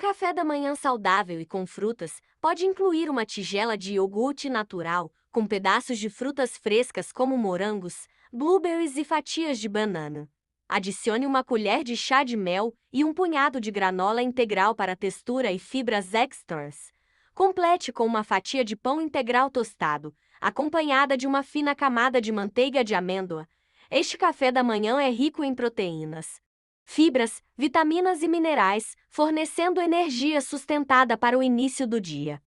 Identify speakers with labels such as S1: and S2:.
S1: café da manhã saudável e com frutas pode incluir uma tigela de iogurte natural, com pedaços de frutas frescas como morangos, blueberries e fatias de banana. Adicione uma colher de chá de mel e um punhado de granola integral para textura e fibras extras. Complete com uma fatia de pão integral tostado, acompanhada de uma fina camada de manteiga de amêndoa. Este café da manhã é rico em proteínas, fibras, vitaminas e minerais, fornecendo energia sustentada para o início do dia.